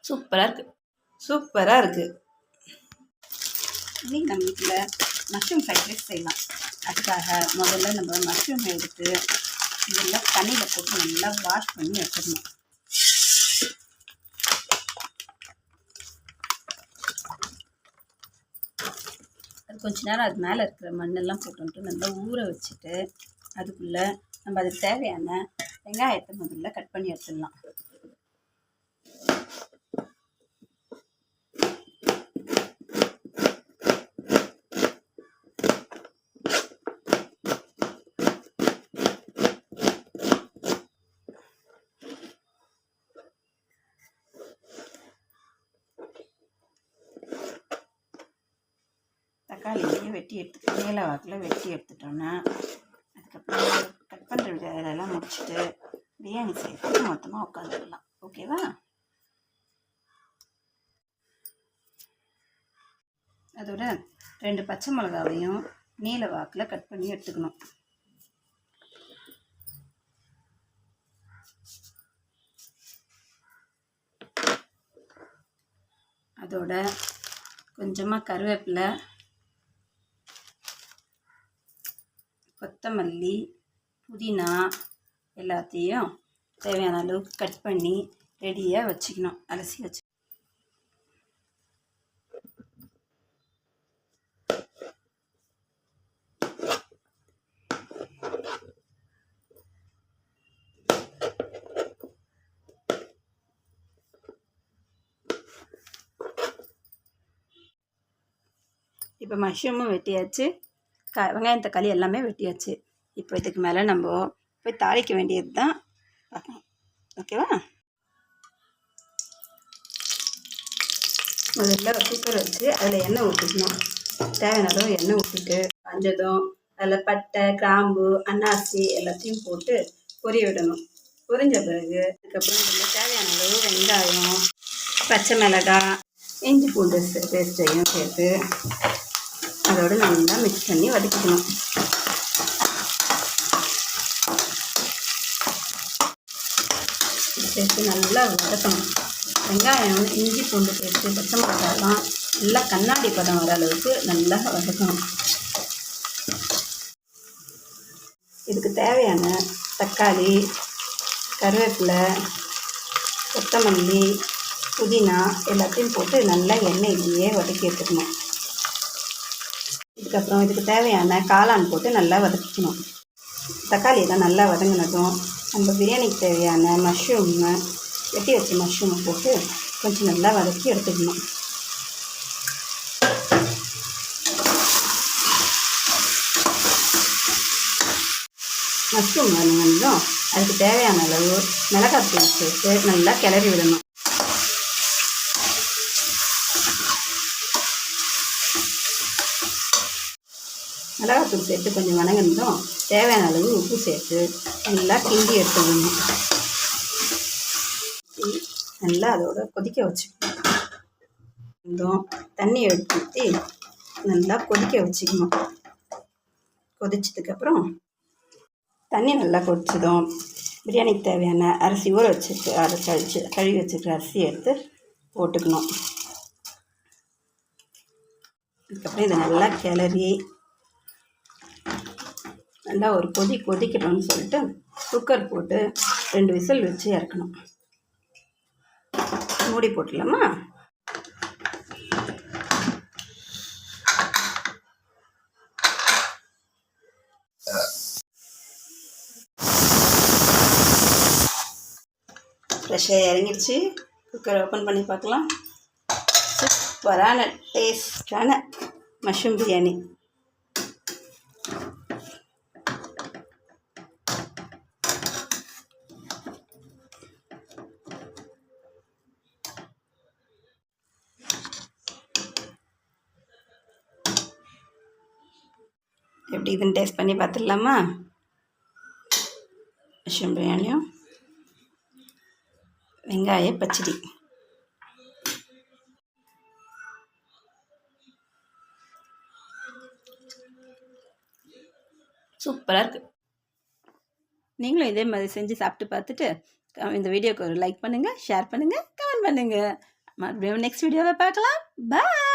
சூப்பராக இருக்குது. இன்றைக்கி நம்ம வீட்டில் மஷ்ரூம் ஃப்ரைட் ரைஸ் செய்யலாம். அதுக்காக முதல்ல நம்ம மஷ்ரூம் எடுத்து இதெல்லாம் தண்ணியில் போட்டு நல்லா வாஷ் பண்ணி எடுத்துக்கணும். அது கொஞ்ச நேரம் அது மேலே இருக்கிற மண்ணெல்லாம் போட்டு நல்லா ஊற வச்சுட்டு அதுக்குள்ளே நம்ம அதுக்கு தேவையான வெங்காயத்தை முதல்ல கட் பண்ணி எடுத்துடலாம். தக்காளியை வெட்டி நீல வாக்கில் வெட்டி எடுத்துட்டோன்னா அதுக்கப்புறம் கட் பண்ணுற வேலையெல்லாம் முடிச்சுட்டு பிரியாணி செய்யறதுக்கு மொத்தமாக உட்காந்துடலாம். ஓகேவா? அதோட 2 பச்சை மிளகாவையும் நீல வாக்கில் கட் பண்ணி எடுத்துக்கணும். அதோட கொஞ்சமாக கருவேப்பிலை, கொத்தமல்லி, புதினா எல்லாத்தையும் தேவையான அளவுக்கு கட் பண்ணி ரெடியாக வச்சுக்கணும். அலசி வச்சு இப்போ மஷ்ரூமும் வெட்டியாச்சு, வெங்காயம் தக்காளி எல்லாமே வெட்டியாச்சு. இப்போ இதுக்கு மேலே நம்ம போய் தாளிக்க வேண்டியது தான் பார்க்கணும். ஓகேவா? முதல்ல குக்கர் வச்சு அதில் எண்ணெய் ஊற்றிக்கணும். தேவையான அளவு எண்ணெய் ஊற்றிட்டு காஞ்சதும் அதில் பட்டை, கிராம்பு, அன்னாசி எல்லாத்தையும் போட்டு பொரிய விடணும். பொரிஞ்ச பிறகு அதுக்கப்புறம் இதில் தேவையான அளவு வெங்காயம், பச்சை மிளகாய், இஞ்சி பூண்டு பேஸ்ட்டையும் சேர்த்து அதோடு நல்லா மிக்ஸ் பண்ணி வதக்கிக்கணும். சேர்த்து நல்லா வதக்கணும். வெங்காயம், இஞ்சி பூண்டு பேஸ்ட்டு, பச்சை மிளகாயெல்லாம் நல்லா கண்ணாடி பதம் வர அளவுக்கு நல்லா வதக்கணும். இதுக்கு தேவையான தக்காளி, கருவேப்பிலை, கொத்தமல்லி, புதினா எல்லாத்தையும் போட்டு நல்லா எண்ணெயிலேயே வதக்கி எடுத்துக்கணும். இதுக்கப்புறம் இதுக்கு தேவையான காளான் போட்டு நல்லா வதக்கிக்கணும். தக்காளியெல்லாம் நல்லா வதங்கினதும் நம்ம பிரியாணிக்கு தேவையான மஷ்ரூமை வெட்டி வச்ச மஷ்ரூமை போட்டு கொஞ்சம் நல்லா வதக்கி எடுத்துக்கணும். மஷ்ரூம் வதங்கினதும் அதுக்கு தேவையான அளவு மிளகாத்தூள் சேர்த்து நல்லா கிளறி விடணும். மிளகாத்தூள் சேர்த்து கொஞ்சம் வதங்கினதும் தேவையான அளவு உப்பு சேர்த்து நல்லா கிண்டி எடுத்துக்கணும். நல்லா அதோட கொதிக்க வச்சுக்கணும். தண்ணி ஊற்றி நல்லா கொதிக்க வச்சுக்கணும். கொதிச்சதுக்கப்புறம் தண்ணி நல்லா கொதிச்சதும் பிரியாணிக்கு தேவையான அரிசி ஊற வச்சுருக்கு கழுவி வச்சுருக்கிற அரிசி எடுத்து போட்டுக்கணும். அதுக்கப்புறம் இதை நல்லா கிளறி நல்லா ஒரு கொதிக்கணும்னு சொல்லிட்டு குக்கர் போட்டு 2 விசில் வச்சு இறக்கணும். மூடி போட்டுடலாமா? ஃப்ரெஷ்ஷாக இறங்கிடுச்சு. குக்கரை ஓப்பன் பண்ணி பார்க்கலாம். சூப்பரான டேஸ்டான மஷ்ரூம் பிரியாணி. எப்படி இதுன்னு டேஸ்ட் பண்ணி பார்த்துடலாமா? மஷ்ரூம் பிரியாணியும் வெங்காய பச்சடி. சூப்பராக இருக்குது. நீங்களும் இதே மாதிரி செஞ்சு சாப்பிட்டு பார்த்துட்டு இந்த வீடியோக்கு ஒரு லைக் பண்ணுங்கள், ஷேர் பண்ணுங்கள், கமெண்ட் பண்ணுங்கள். மறுபடியும் நெக்ஸ்ட் வீடியோவில் பார்க்கலாம். பாய்.